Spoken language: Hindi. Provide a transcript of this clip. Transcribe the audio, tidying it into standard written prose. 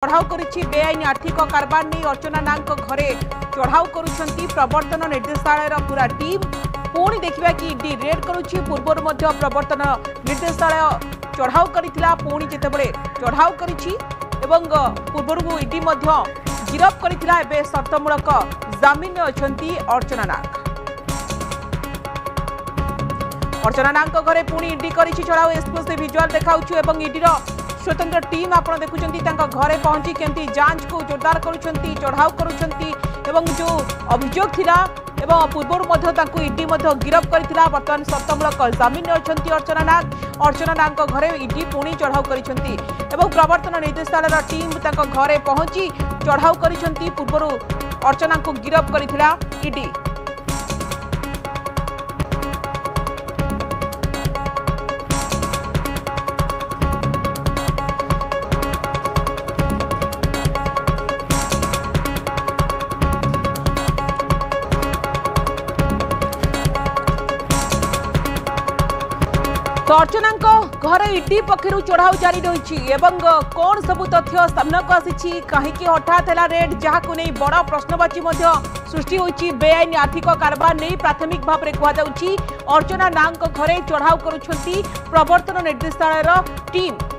चढ़ाऊ करिछि बेआईन आर्थिक कारबार नहीं अर्चना नाग घरे चढ़ाऊ करुछंती प्रवर्तन निर्देशालय पूरा टीम पुणी देखा कि ईडी रेड करुछि पूर्वर मध्य प्रवर्तन निर्देशालय चढ़ाऊ करिथिला पुणी जेतेबेले चढ़ाऊ करिछि एवं पूर्वर ईडी मध्य गिरफ करिथिला एबे शर्तमूलक जामिन अछंती अर्चना नाग। अर्चना नाग घरे पुणी ईडी करिछि चढ़ाऊ एक्सक्लूसिव विजुअल देखाउछु एवं ईडी स्वतंत्र टीम आपण देखुचंती घरे पहुंची केमती जांच को जोरदार करुछंती चढ़ाऊ करुछंती एवं जो अभियोग थिला एवं पूर्वर मध्य ताकू ईडी मध्य गिरफ करिथिला वर्तमान शर्तमूलक जामिन अछंती अर्चना नाग घरे ईडी पुणी चढ़ाऊ करिछंती एवं प्रवर्तन निर्देशालय टीम घरे पहुंची चढ़ाऊ करिछंती पूर्वर अर्चना को गिरफ करिथिला ईडी। तो अर्चना घर ईडी पक्षर चढ़ाऊ जारी रही कौन सबू तथ्य सामना को आसी कहीं हठात है रेड जहाँ को नहीं बड़ प्रश्नवाची सृष्टि होती बेआईन आर्थिक कारबार नहीं प्राथमिक भाव में कहुच्छी अर्चना नाग घरे चढ़ाऊ करुछंती प्रवर्तन निर्देशालय टीम।